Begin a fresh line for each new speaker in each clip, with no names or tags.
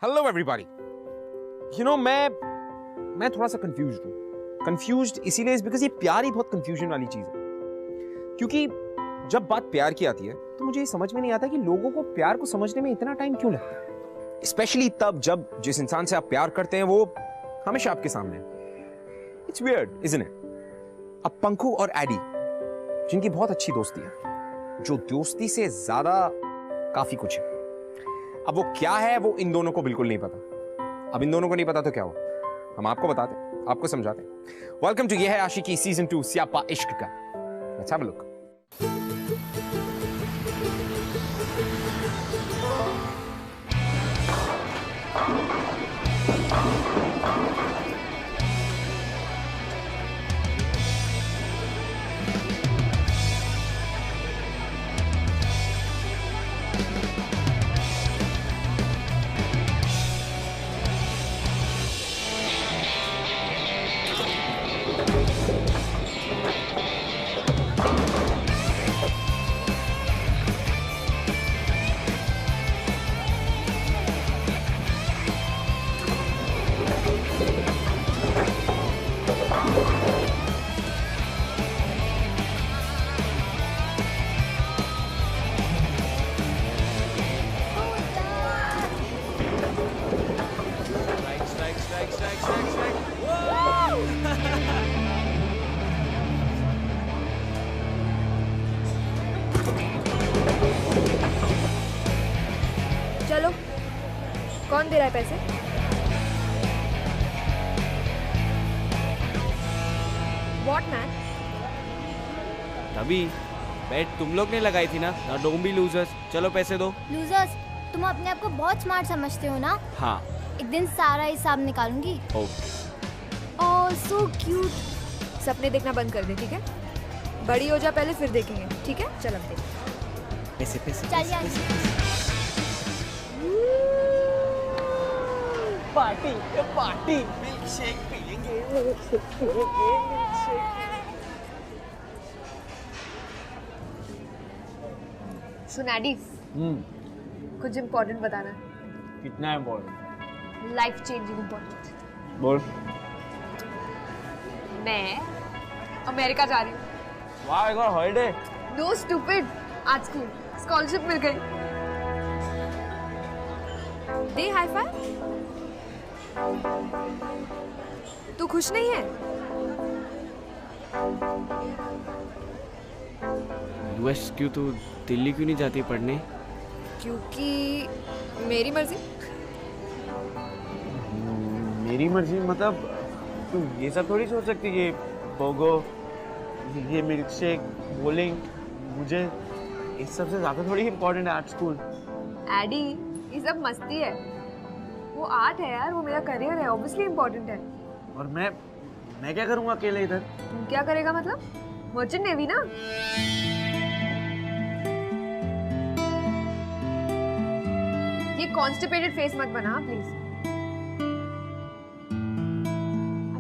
Hello everybody. मैं थोड़ा सा कंफ्यूज्ड हूँ। कंफ्यूज्ड इसीलिए बिकॉज ये प्यार ही बहुत कंफ्यूजन वाली चीज है। क्योंकि जब बात प्यार की आती है तो मुझे ये समझ में नहीं आता कि लोगों को प्यार को समझने में इतना टाइम क्यों लगता है, स्पेशली तब जब जिस इंसान से आप प्यार करते हैं वो हमेशा आपके सामने है। It's weird isn't it? अब पंखू और एडी जिनकी बहुत अच्छी दोस्ती है, जो दोस्ती से ज्यादा काफी कुछ है। अब वो क्या है वो इन दोनों को बिल्कुल नहीं पता। अब इन दोनों को नहीं पता तो क्या हुआ, हम आपको बताते हैं, आपको समझाते हैं। वेलकम टू ये है आशिकी सीजन 2 स्यापा इश्क का। Let's have a look.
चलो, कौन दे रहा है पैसे? What man?
तभी बैट तुम लोग ने लगाई थी ना डोंट बी लूजर्स। चलो पैसे दो।
लूजर्स, तुम अपने आप को बहुत स्मार्ट समझते हो ना?
हाँ,
एक दिन सारा हिसाब निकालूंगी।
ओह सो क्यूट। सपने देखना बंद कर दे, ठीक है? बड़ी हो जा पहले, फिर देखेंगे, ठीक है? चल अब देख।
पैसे पैसे
चलिए
पार्टी पार्टी मिल्क शेक पियेंगे।
सुन एडी, कुछ इम्पोर्टेंट बताना।
कितना इम्पोर्टेंट?
Life changing important.
बोल।
मैं अमेरिका जा रही हूँ।
वाह, एक और हॉलिडे?
नो स्टूपिड, आज स्कॉलरशिप मिल गई। दे हाई फाइव। तू खुश नहीं है?
यूएस क्यों? तू दिल्ली क्यों नहीं जाती पढ़ने?
क्योंकि मेरी मर्जी।
मेरी मर्जी मतलब तू ये सब थोड़ी सोच सकती है। पोगो, ये मिल्क शेक, बोलिंग, मुझे इस सबसे ज्यादा थोड़ी इम्पोर्टेंट है आर्ट स्कूल।
एडी, ये सब मस्ती है। वो आर्ट है यार, वो मेरा करियर है, ऑब्वियसली इम्पोर्टेंट है।
और मैं क्या करूँगा अकेले इधर?
तू क्या करेगा मतलब? मर्चेंट नेवी ना? ये कॉन्स्टिपेटेड फेस मत बना प्लीज।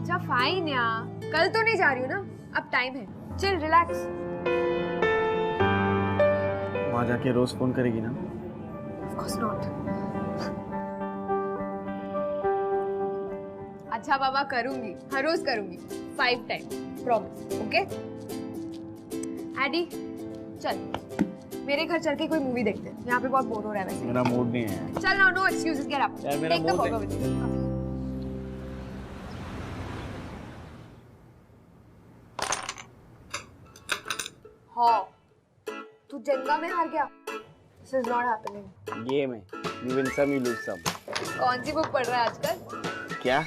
अच्छा फाइन यार, कल तो नहीं जा रही हूँ ना, अब टाइम है, चिल रिलैक्स।
वहाँ जाके रोज फोन करेगी ना?
Of course not. अच्छा बाबा, करूंगी, हर रोज करूंगी, 5 टाइम, प्रॉमिस, ओके? एडी, चल मेरे घर चल के कोई मूवी देखते हैं, यहाँ पे बहुत बोर हो रहा है वैसे।
मेरा मूड नहीं है।
चल ना, नो एक्सक्यूजेस, गेट अप।
यार मेरा मूड है।
हाँ, तू जंगा में हार गया। This is not happening.
Game है, you win some, you lose some।
कौन सी बुक पढ़ रहा है आजकल?
क्या?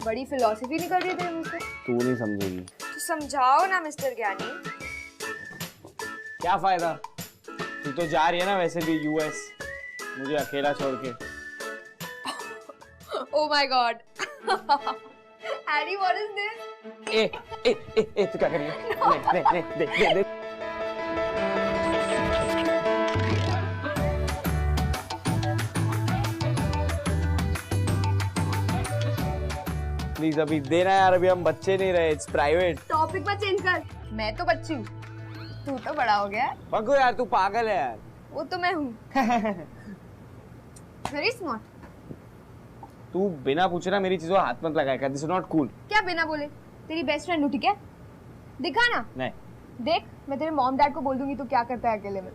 बड़ी फिलॉसफी निकल रही है तेरे मुंह से।
तू नहीं समझेगी।
तो समझाओ ना मिस्टर ज्ञानी।
क्या फायदा? तू तो जा रही है ना वैसे भी यूएस, मुझे अकेला छोड़ के।
Oh my God. Harry, what is this?
ए तू क्या कर रही है? नहीं, देख। प्लीज अभी देना यार, अभी हम बच्चे नहीं रहे, इट्स प्राइवेट।
टॉपिक मत चेंज कर, मैं तो बच्ची हूँ, तू तो बड़ा हो गया।
पगो यार, तू पागल है यार।
वो तो मैं हूँ। Very smart.
तू बिना पूछे ना मेरी चीजों हाथ मत लगाएगा, दिस इज नॉट कूल।
क्या बिना बोले? तेरी बेस्ट फ्रेंड हूँ, ठीक है? दिखा ना।
नहीं।
देख, मैं तेरे मॉम डैड को बोल दूंगी तू क्या करता है अकेले में।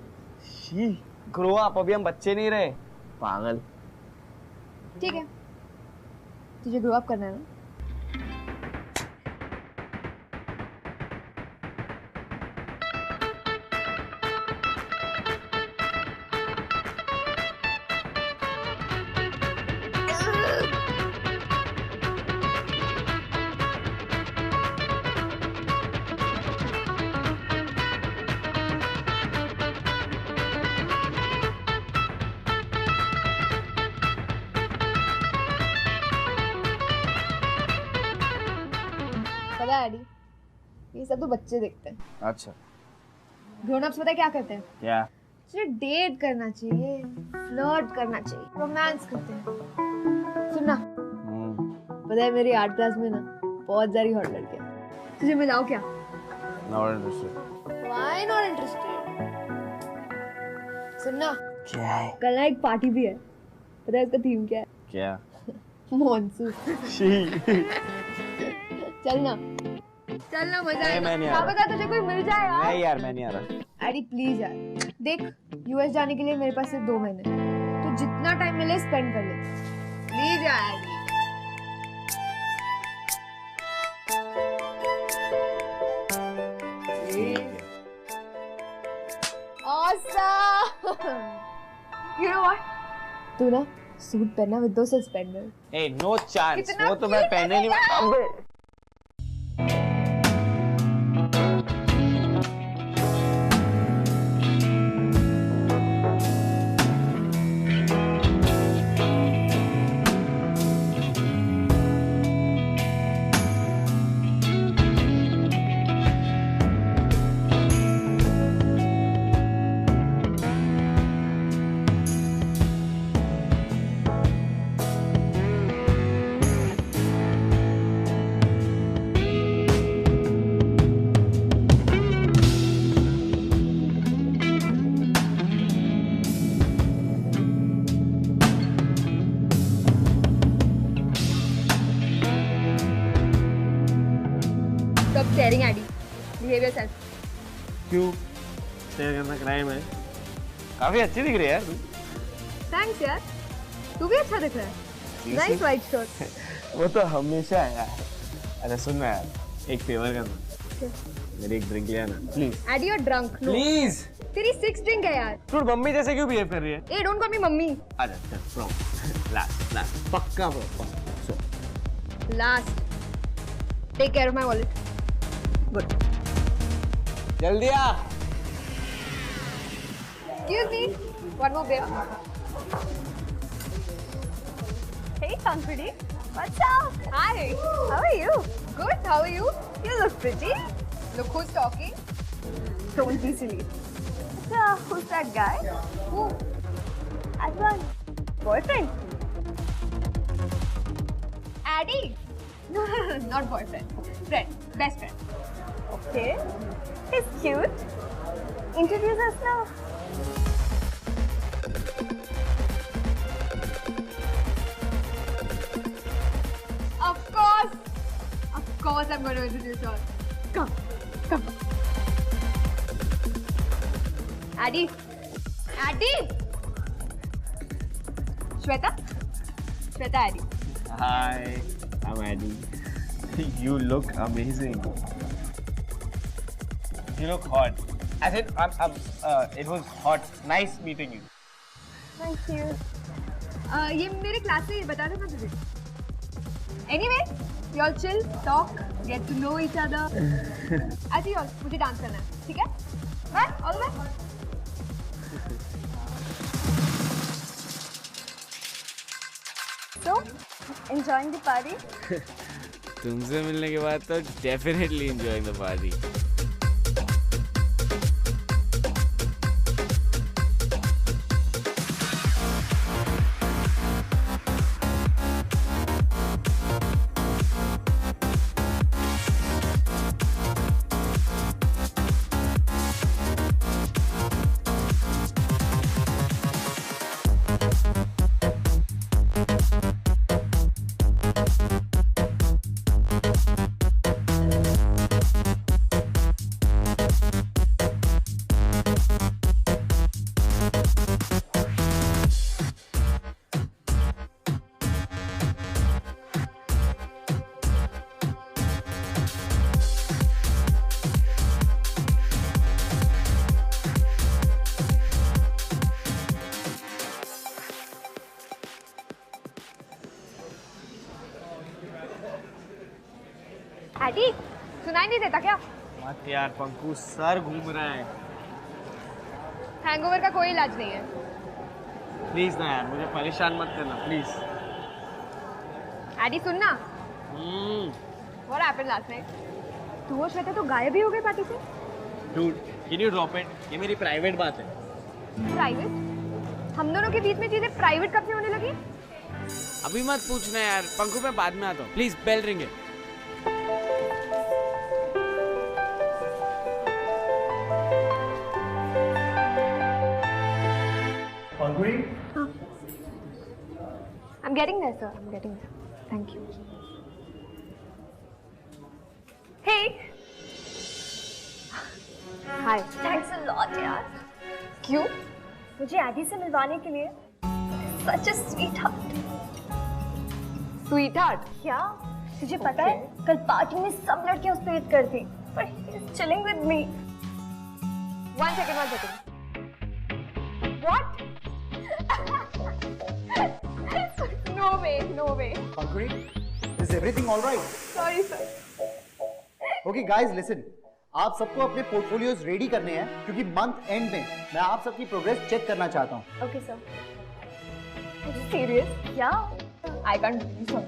शी, ग्रो अप, अभी हम बच्चे नहीं रहे। पागल।
ठीक है, तुझे ग्रो अप करना है ना? पता है एडी, ये सब तो बच्चे देखते हैं।
अच्छा,
ग्रोन अप्स पता है क्या करते हैं?
क्या?
तुझे डेट करना चाहिए, फ्लर्ट करना चाहिए, रोमांस करते हैं। सुन ना, पता है मेरी आर्ट क्लास में ना बहुत सारी हॉट लड़कियां। तुझे मिलाओ क्या?
Not interested.
Why not interested? सुन ना,
क्या है?
कल ना एक पार्टी भी है। पता है उसका थीम क्या है?
क्या?
मॉनसून।
शी।
चल ना, मजा
नहीं, मैं नहीं
आएगा।
आ
क्या पता तुझे कोई मिल जाए यार।
नहीं यार, मैं नहीं आ रहा।
एडी प्लीज यार, देख यूएस जाने के लिए मेरे पास सिर्फ 2 महीने। तू जितना टाइम मिले स्पेंड कर ले, प्लीज यार AD. Awesome! You know what? तू ना सूट पहनना विद दो सस्पेंडर।
ए, नो चांस।
कितना
वो तो मैं
cute
पहने नहीं।
लगेगा।
अबे
Stop staring, Addy. Behave yourself.
क्यों? शेयर करना क्राइम है? काफी अच्छी दिख रही है यार तू।
Thanks यार। तू भी अच्छा दिख रहा है। Nice white shirt.
वो तो हमेशा है यार। अरे सुन ना यार, एक फेवर करना। मेरी एक ड्रिंक ले आना please.
Addy, you're drunk. No.
Please.
तेरी 6 drink है यार।
तू मम्मी जैसे क्यों बिहेव कर रही है?
Hey, don't call me mummy.
अच्छा चल, प्रॉमिस। लास्ट पक्का promise.
Last. Take care of my wallet. Good.
जल्दी आ।
Excuse me. One more beer.
Hey, Pankudi. What's up?
Hi.
How are you?
Good. How are you?
You look pretty.
Look who's talking.
Don't be silly. So, who's that guy?
Who?
Advan. Boyfriend?
Addy. No, not boyfriend. Friend. Best friend.
Okay. He's cute. Introduce us now.
Of course I'm going to introduce her. Come. Addy. Shweta, Addy.
Hi, I'm Addy. You look amazing. You look hot. I said, it was hot. Nice meeting you.
Thank you.
ये मेरे class से बता दो ना तुझे. Anyway, you all chill, talk, get to know each other. ऐसे ही मुझे dance करना है, ठीक है? Bye, all the best.
So, enjoying the party?
तुमसे मिलने के बाद तो definitely enjoying the party.
Eddie सुनाई नहीं देता क्या?
मत यार पंकु, सर घूम रहा है।
हैंगओवर का कोई इलाज नहीं है।
प्लीज ना यार, मुझे परेशान मत करना प्लीज।
एडी सुनना। What happened last night? तू और श्वेता तो गायब ही हो गए पार्टी से।
Dude, can you drop it? ये मेरी प्राइवेट बात है।
प्राइवेट? हम दोनों के बीच में चीजें प्राइवेट कब से होने लगी?
अभी मत पूछना यार पंकु, मैं बाद में आता हूँ। Please bell ring.
I'm getting there, sir. I'm getting there. Thank you. Hey. Hi.
Thanks a lot यार,
क्यों?
मुझे एडी से मिलवाने के लिए। सच अ स्वीट हार्ट।
Sweetheart.
क्या तुझे पता है कल पार्टी में सब लड़कियां उस पे हिट करती, पर he is chilling with me.
One second. What? No way.
Pankuri, is everything all right?
Sorry, sir.
Okay, guys, listen. आप सबको अपने पोर्टफोलियोज रेडी करने हैं क्योंकि मंथ एंड में मैं आप सबकी प्रोग्रेस चेक करना चाहता हूँ।
Okay sir.
Are you serious?
या
I can't believe so.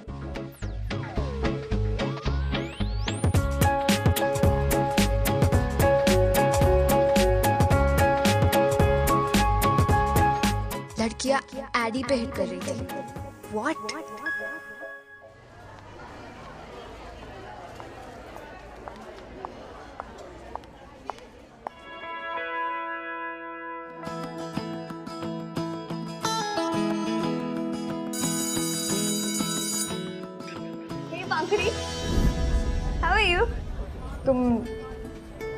लड़कियां एडी पे हिट कर रही थी। What?
Hey Pankhadi, how are you?
तुम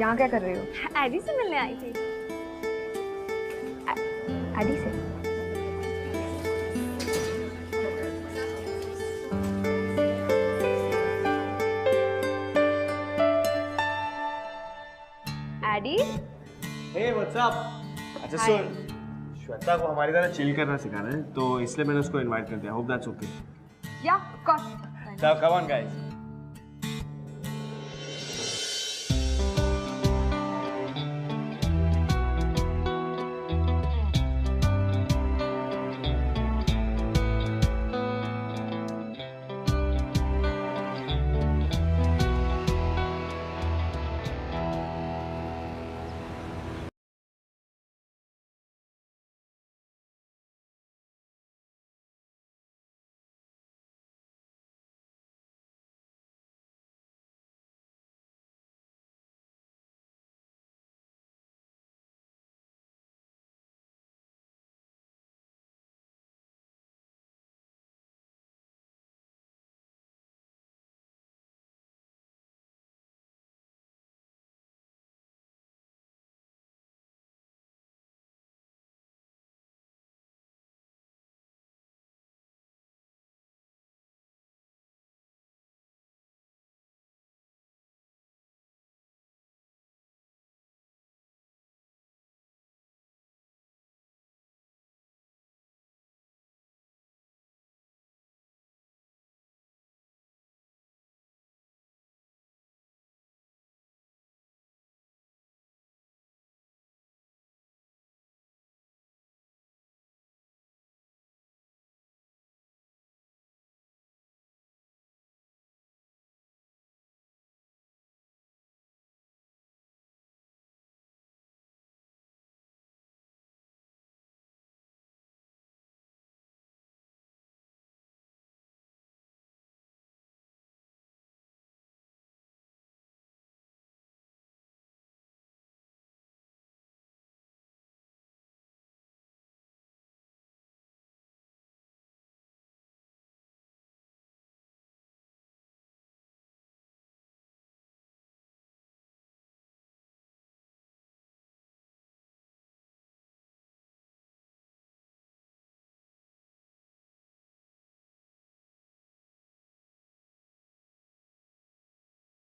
यहाँ क्या कर रही हो?
एडी से मिलने आई थी।
एडी से? एडी?
Hey what's up? अच्छा सुन, श्वेता को हमारी तरह चिल करना सिखाना है, तो इसलिए मैंने उसको इनवाइट कर दिया। Hope that's okay.
Yeah, of course.
So come on guys.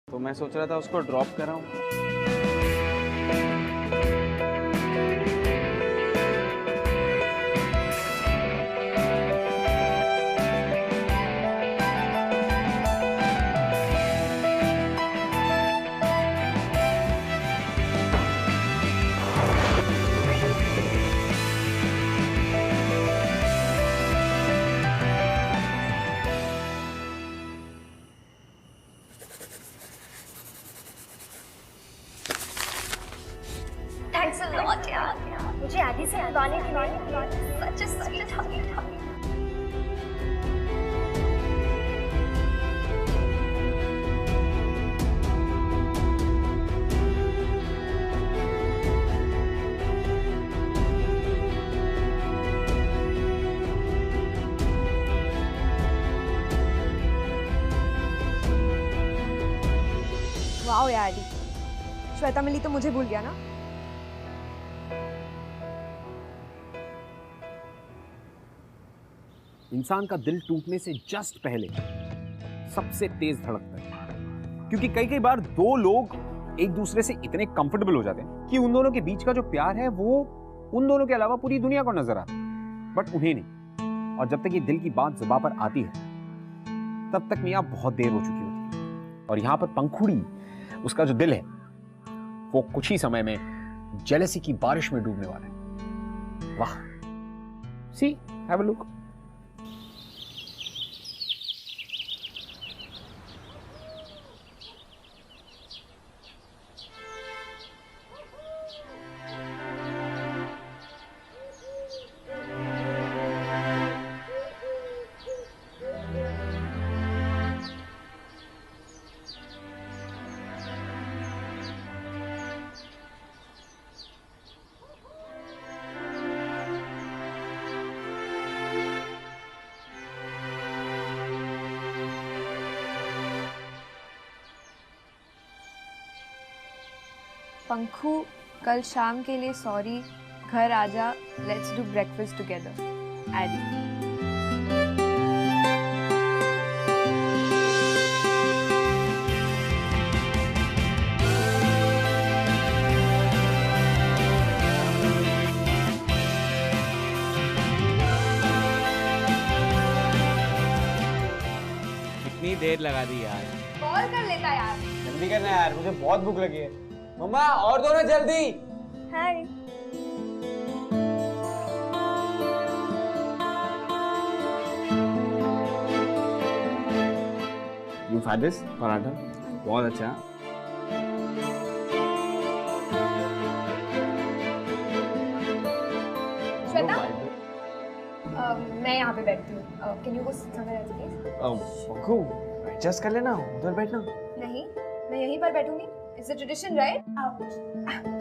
तो मैं सोच रहा था उसको ड्रॉप कराऊं।
vanity name. Such a sweetheart.
Wow यार आदि, श्वेता मिली तो मुझे भूल गया ना।
इंसान का दिल टूटने से जस्ट पहले सबसे तेज धड़कता है, क्योंकि कई कई बार दो लोग एक दूसरे से इतने कंफर्टेबल हो जाते हैं कि उन दोनों के बीच का जो प्यार है वो उन दोनों के अलावा पूरी दुनिया को नजर आता है, बट उन्हें नहीं। और जब तक ये दिल की बात जुबां पर आती है तब तक मियां बहुत देर हो चुकी होती है। और यहां पर पंखुड़ी, उसका जो दिल है, वो कुछ ही समय में जेलसी की बारिश में डूबने वाला है। वाह, सी, हैव अ लुक।
पंखू, कल शाम के लिए सॉरी, घर आजा, लेट्स डू ब्रेकफास्ट टुगेदर। आदि।
इतनी देर लगा दी यार।
कॉल कर लेता यार।
जल्दी करना यार, मुझे बहुत भूख लगी है। मम्मा और दो ना जल्दी।
हाय।
You had this पराठा बहुत अच्छा है।
श्वेता, मैं यहाँ पे बैठती हूँ। Can you go somewhere else please?
Pankhu, adjust कर लेना, उधर बैठना।
नहीं, मैं यहीं पर बैठूंगी। It's a tradition, right?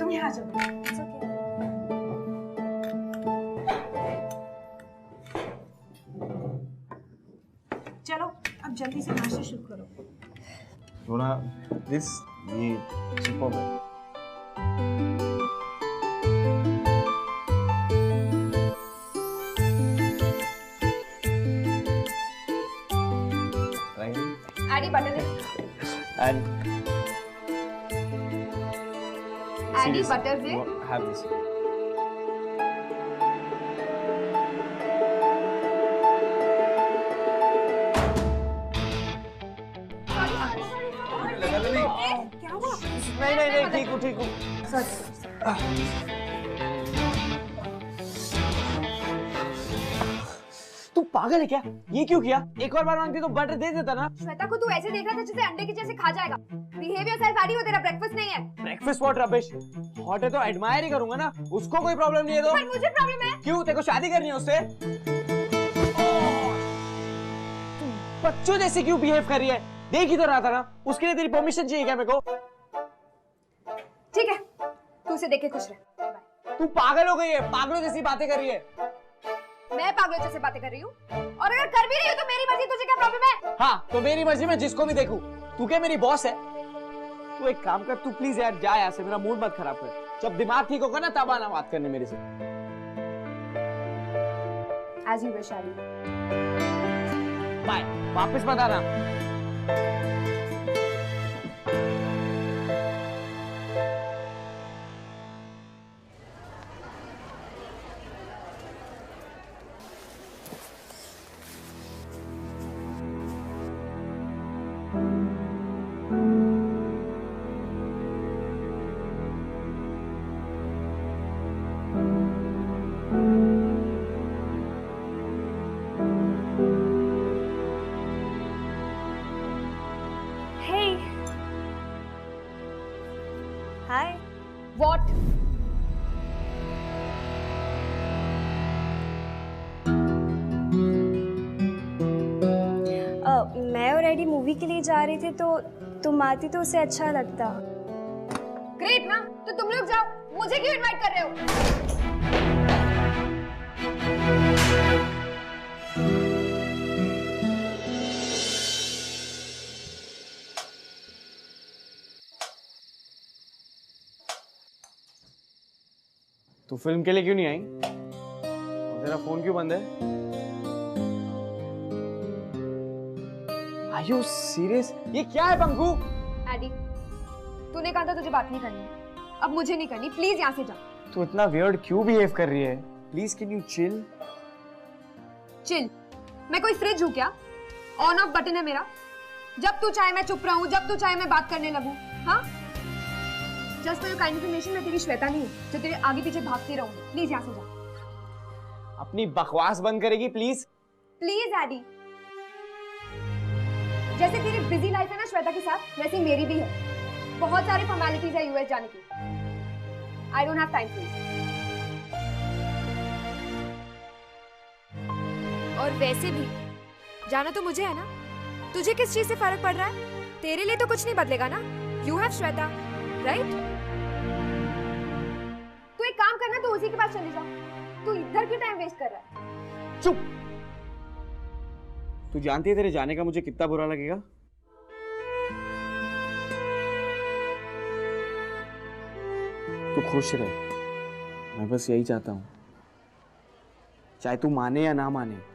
तुम यहाँ आ जाओ। It's okay.
चलो अब जल्दी से नाश्ता शुरू करो।
थोड़ा दिस ये सुपर है।
आदि बटर दे।
And
आदि बटर दे।
have this.
क्या हुआ?
नहीं ठीक हूँ। तू पागल है क्या? ये क्यों किया? एक और बार मांगती तो बटर दे देता ना।
श्वेता को तू ऐसे देख रहा था जैसे अंडे की जैसे खा जाएगा। बिहेव योरसेल्फ आदि, वो तेरा ब्रेकफास्ट नहीं है।
Breakfast what rubbish. हॉट है तो एडमायर ही करूंगा ना, उसको कोई प्रॉब्लम नहीं है तो।
पर मुझे प्रॉब्लम है।
क्यों? तेरे को शादी करनी है उससे? तू बच्चों जैसे क्यों बिहेव कर रही है? देख ही तो रहा था ना, उसके लिए तेरी परमिशन चाहिए क्या मेरे को?
ठीक है, तू उसे देख के खुश रह। बाय।
तू पागल हो गई है, पागलों जैसी बातें कर रही है।
मैं पागलों जैसे बातें कर रही हूँ, और अगर कर भी रही हूँ तो मेरी मर्जी, तुझे क्या प्रॉब्लम है?
हाँ, तो मेरी मर्जी में जिसको भी देखूं। तू क्या मेरी बॉस है? तू एक काम कर, तू प्लीज यार जा यहाँ से, मेरा मूड मत खराब कर। जब दिमाग ठीक होगा ना तब आना बात करने मेरे से।
As you wish, आदि।
बाय, वापस मत आना।
मैं और एडी मूवी के लिए जा रहे थे तो तुम आती तो उसे अच्छा लगता।
ग्रेट ना, तो तुम लोग जाओ, मुझे क्यों इनवाइट कर रहे हो?
तू फिल्म के लिए क्यों नहीं आई? और तेरा फोन क्यों बंद है? Are you serious? ये क्या है पंकु?
एडी, तूने कहा था तुझे बात नहीं करनी, अब मुझे नहीं करनी, प्लीज यहाँ से जा।
तू इतना वियर्ड क्यों बिहेव कर रही है? Please can you chill?
Chill? मैं कोई फ्रिज हूँ क्या? ऑन ऑफ बटन है मेरा, जब तू चाहे मैं चुप रहूं, जब तू चाहे मैं बात करने लगूं। हाँ, just for your kind information, मैं तेरी श्वेता नहीं हूँ जो तेरे आगे पीछे भागती रहूंगी। प्लीज यहाँ से जा।
अपनी बकवास बंद करेगी प्लीज?
प्लीज एडी, जैसे तेरी बिजी लाइफ है ना श्वेता के साथ, वैसे मेरी भी है। बहुत सारी फॉर्मेलिटीज है यूएस जाने की। I don't have time for you. और वैसे भी जाना तो मुझे है ना, तुझे किस चीज से फर्क पड़ रहा है? तेरे लिए तो कुछ नहीं बदलेगा ना। You have Shweta, right? तू एक काम करना, तू उसी के पास चली जा। तू इधर क्यों टाइम वेस्ट कर रहा है?
चुप! तू जानती है तेरे जाने का मुझे कितना बुरा लगेगा? तू खुश रहे, मैं बस यही चाहता हूं, चाहे तू माने या ना माने।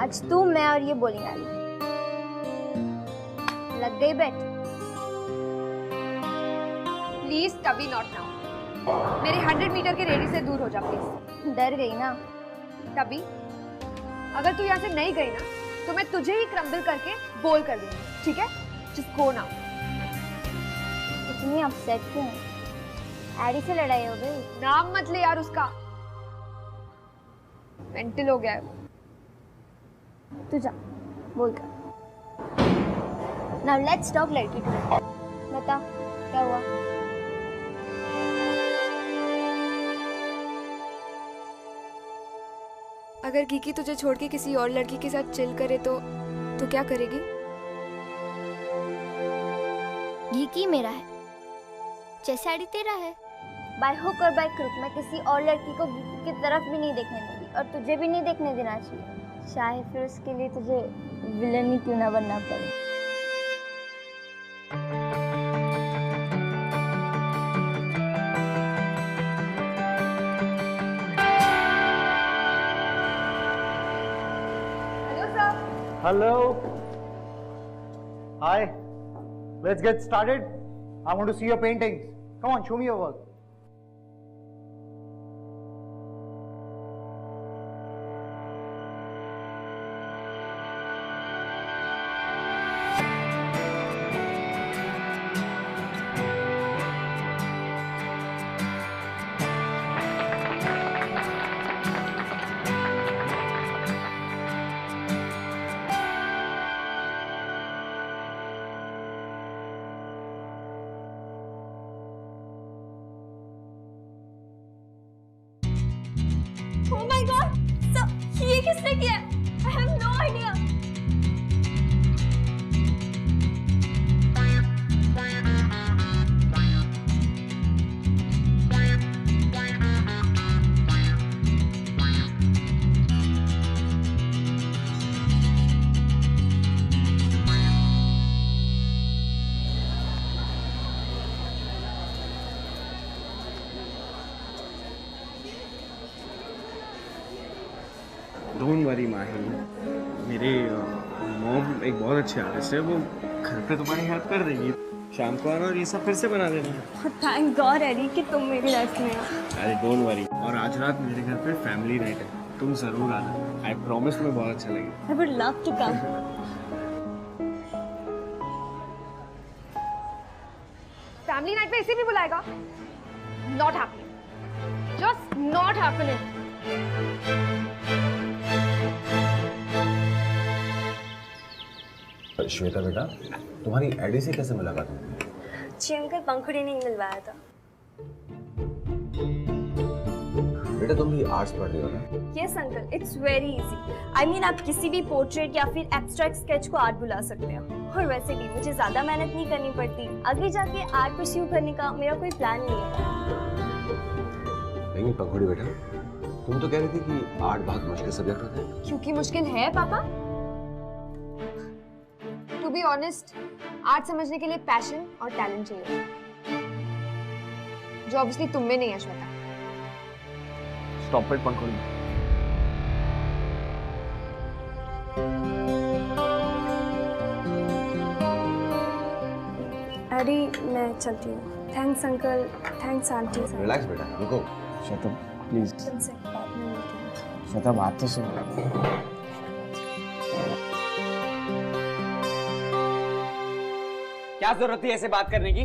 आज तू, मैं और ये बोलिंग आली लग गई बेट।
प्लीज कभी नॉट नाउ। मेरे 100 मीटर के रेडियस से दूर हो जा प्लीज।
डर गई ना?
तभी अगर तू यहाँ से नहीं गई ना, तो मैं तुझे ही क्रम्बल करके बोल कर दूंगी, ठीक है? Just go now.
इतनी अपसेट क्यों? एडी से लड़ाई हो गई?
नाम मत ले यार उसका, मेंटल हो गया है।
तू जा, बोल कर। नाउ लेट्स टॉक लड़की टू लड़की। बता क्या हुआ?
अगर कीकी तुझे छोड़ के किसी और लड़की के साथ चिल करे तो क्या करेगी?
कीकी मेरा है, जैसे एडी तेरा है। बाय हुक और बाय क्रुक मैं किसी और लड़की को कीकी की तरफ भी नहीं देखने दूंगी, और तुझे भी नहीं देखने देना चाहिए, चाहे फिर उसके लिए तुझे विलन ही क्यों ना बनना पड़े।
Hello sir.
Hello. Hi. Let's get started. I want to see your paintings. Come on, show me your work.
Oh my God! So ये किसने किया? I have no idea.
Don't worry Mahi, मेरे मॉम एक बहुत अच्छे आर्टिस्ट है, वो घर पे तुम्हारी हेल्प कर देगी। शाम को आना और ये सब फिर से बना देना।
Thank God एडी कि तुम मेरी लाइफ में हो।
अरे डोंट वरी, और आज रात मेरे घर पे फैमिली नाइट है, तुम जरूर आना। आई प्रॉमिस, तुम्हें बहुत अच्छा लगेगा।
I would love to come.
Family night पे इसे भी बुलाएगा? Not happening, just not happening.
Shweta बेटा, तुम्हारी एडी से कैसे मुलाकात हुई?
जी अंकल, पंखुड़ी ने मिलवाया था।
बेटा तुम भी आर्ट्स पढ़ रही हो ना?
Yes uncle, it's very easy. I mean आप किसी भी पोर्ट्रेट या फिर एब्स्ट्रैक्ट स्केच को आर्ट बुला सकते हो। और वैसे भी मुझे ज्यादा मेहनत नहीं करनी पड़ती। आगे जाके आर्ट परस्यू करने का मेरा कोई प्लान नहीं है।
नहीं पंखुड़ी बेटा, तुम तो कह रही थी कि आर्ट बहुत मुश्किल सब्जेक्ट होता है।
क्योंकि मुश्किल है पापा। टू बी ऑनेस्ट, आर्ट समझने के लिए पैशन और टैलेंट चाहिए, जो ऑब्वियसली तुम में नहीं है श्वेता।
स्टॉप इट पंखुड़ी।
अरे मैं चलती हूँ। Thanks uncle, thanks aunty.
Relax बेटा, रुको।
श्वेता प्लीज।
तुमसे बाद में मिलती हूँ।
श्वेता बात तो सुन।
क्या जरूरत थी ऐसे बात करने की?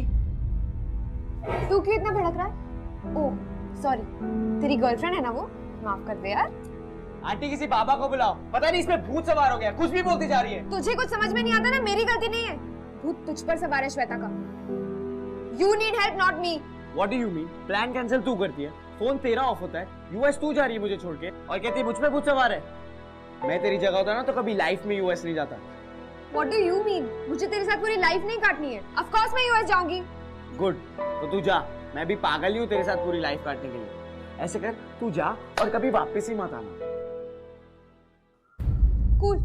तू क्यों इतना भड़क रहा है? ओह सॉरी, तेरी गर्लफ्रेंड है ना वो? माफ कर दे यार।
आंटी किसी बाबा को बुलाओ, पता नहीं इसमें भूत सवार हो गया, कुछ भी बोलती जा रही है।
तुझे कुछ समझ में नहीं आता ना, मेरी गलती नहीं है, भूत तुझ पर सवार है श्वेता का। You need help not me.
What do you mean? Plan cancel तू करती है, फोन तेरा ऑफ होता है, यूएस तू जा रही है मुझे छोड़ के और कहती है मुझ पे भूत सवार है। मैं तेरी जगह होता ना तो कभी लाइफ में यूएस नहीं जाता।
What do you mean? मुझे तेरे साथ पूरी लाइफ नहीं काटनी है। Of course मैं यूएस जाऊंगी।
गुड, तो तू जा, मैं भी पागल ही हूँ तेरे साथ पूरी लाइफ काटने के लिए। ऐसे कर, तू जा और कभी वापस ही मत आना।
Cool.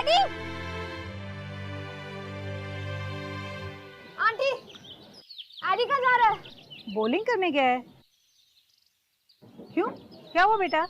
एडी! आंटी, एडी कहाँ जा रहा है?
बॉलिंग करने गया है। क्यों, क्या हुआ बेटा?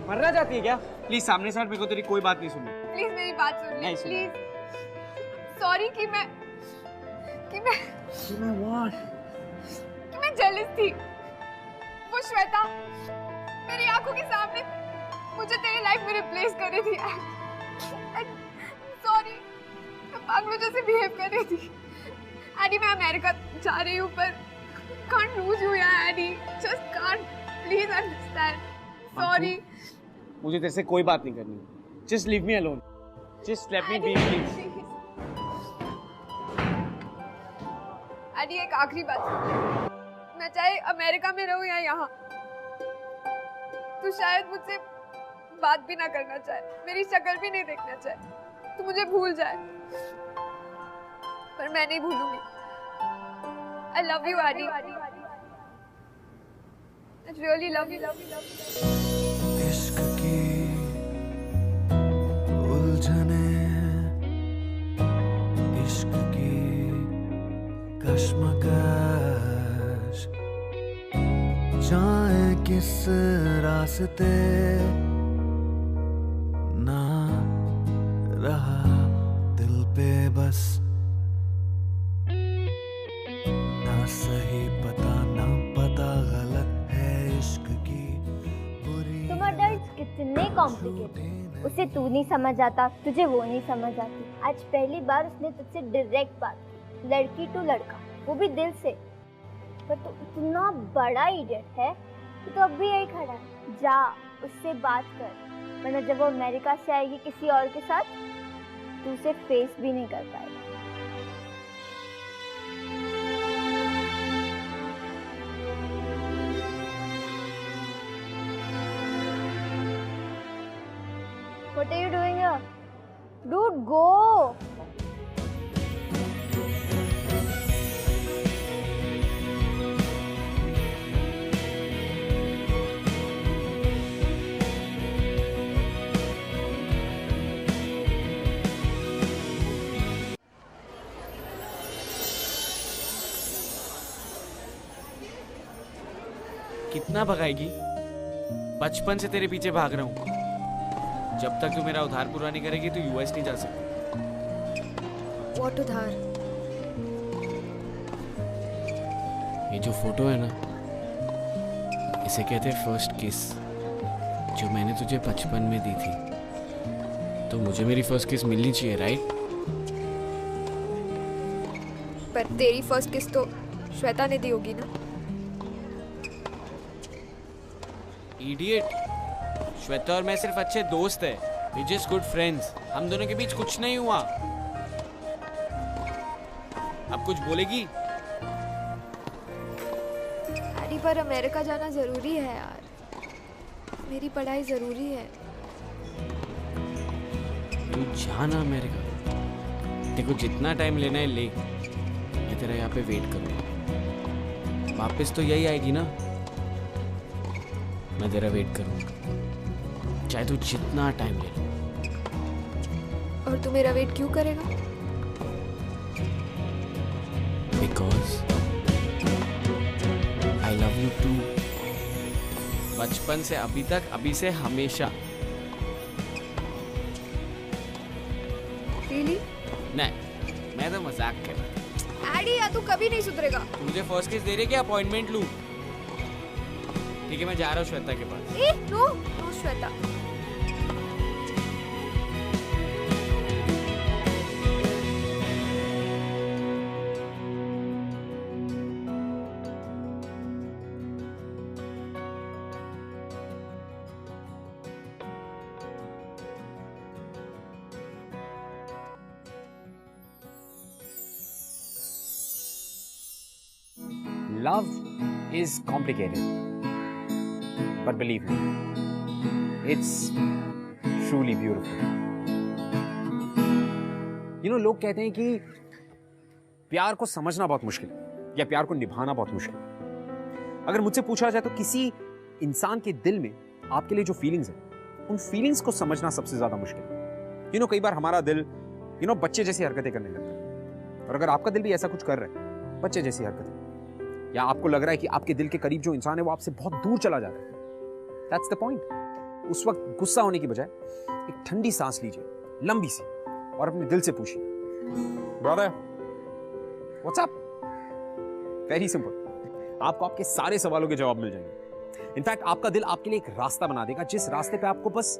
मरना चाहती है क्या? प्लीज सामने से हट, मेरे को तेरी कोई बात नहीं सुननी।
प्लीज मेरी बात सुन ले, प्लीज। सॉरी कि मैं जेलस थी। वो श्वेता मेरी आंखों के सामने मुझे तेरी लाइफ में रिप्लेस कर रही थी। सॉरी, मैं पागलों जैसे बिहेव कर रही थी। एडी, मैं अमेरिका जा रही हूँ पर can't lose you यार AD, just can't, please understand, sorry।
मुझे तेरे से कोई बात नहीं करनी। Just leave me alone, just let me be please।
Eddie, एक आखिरी बात, मैं चाहे अमेरिका में रहूँ या यहाँ, तू शायद मुझसे बात भी ना करना चाहे, मेरी शक्ल भी नहीं देखना चाहे, तू मुझे भूल जाए, पर मैं नहीं भूलूंगी। I love you, Adi. I really love you.
इश्क की उलझने, इश्क की कश्मकश, जाए किस रास्ते ना रहा दिल पे बस, सही पता ना पता गलत है इश्क की बुरी।
तुम्हारा दर्द कितने कॉम्प्लिकेटेड, उसे तू नहीं समझ आता, तुझे वो नहीं समझ आती। आज पहली बार उसने तुझसे डायरेक्ट बात की, लड़की टू लड़का, वो भी दिल से। पर तू इतना बड़ा इडियट है कि तो अब भी यही खड़ा है। जा उससे बात कर, वरना जब वो अमेरिका से आएगी किसी और के साथ, तू उसे फेस भी नहीं कर पाएगा। What are you doing here? Dude, go!
कितना भगाएगी? बचपन से तेरे पीछे भाग रहा हूँ। जब तक तू मेरा उधार पूरा नहीं करेगी तो यूएस नहीं जा सकती।
व्हाट उधार?
ये जो फोटो है ना, इसे कहते हैं फर्स्ट किस, जो मैंने तुझे बचपन में दी थी। तो मुझे मेरी फर्स्ट किस मिलनी चाहिए, राइट?
पर तेरी फर्स्ट किस तो श्वेता ने दी होगी ना?
इडियट, श्वेता और मैं सिर्फ अच्छे दोस्त हैं, वी जस्ट गुड फ्रेंड्स। हम दोनों के बीच कुछ नहीं हुआ। अब कुछ बोलेगी?
पर अमेरिका जाना ज़रूरी है यार, मेरी पढ़ाई ज़रूरी है।
तू जाना अमेरिका, देखो जितना टाइम लेना है ले, मैं तेरा यहाँ पे वेट करूँगा। वापस तो यही आएगी ना, मैं तेरा वेट करूँगा चाहे तू जितना टाइम ले।
और तू मेरा वेट क्यों करेगा?
Because I love you too. बचपन से अभी तक, अभी से हमेशा।
Really?
नहीं, मैं तो मजाक कर रहा था।
एडी, या तू कभी नहीं सुधरेगा।
तू मुझे फर्स्ट किस दे रही है कि अपॉइंटमेंट लूं? ठीक है, मैं जा रहा हूँ श्वेता के पास।
No no Shweta.
Love is complicated, but believe me, it's truly beautiful. You know, लोग कहते हैं कि प्यार को समझना बहुत मुश्किल है या प्यार को निभाना बहुत मुश्किल है। अगर मुझसे पूछा जाए तो किसी इंसान के दिल में आपके लिए जो फीलिंग्स हैं, उन फीलिंग्स को समझना सबसे ज्यादा मुश्किल है। You know, कई बार हमारा दिल बच्चे जैसी हरकतें करने लगता है, और अगर आपका दिल भी ऐसा कुछ कर रहा है, बच्चे जैसी हरकतें, या आपको लग रहा है कि आपके दिल के करीब जो इंसान है वो आपसे बहुत दूर चला जा रहा है, दैट्स द पॉइंट। उस वक्त गुस्सा होने की बजाय एक ठंडी सांस लीजिए, लंबी सी, और अपने दिल से पूछिए, brother what's up? Very simple. आपको आपके सारे सवालों के जवाब मिल जाएंगे। इनफैक्ट आपका दिल आपके लिए एक रास्ता बना देगा, जिस रास्ते पे आपको बस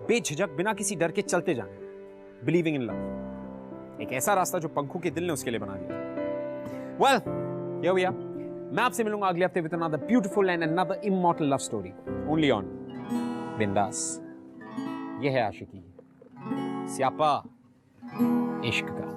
बेझिझक बिना किसी डर के चलते जाना। बिलीविंग इन लव, एक ऐसा रास्ता जो पंखों के दिल ने उसके लिए बना दिया। Well, here we are. मैं आपसे मिलूंगा अगले हफ्ते with another beautiful and another immortal love story, only on बिंदास। ये है आशिकी, स्यापा इश्क का।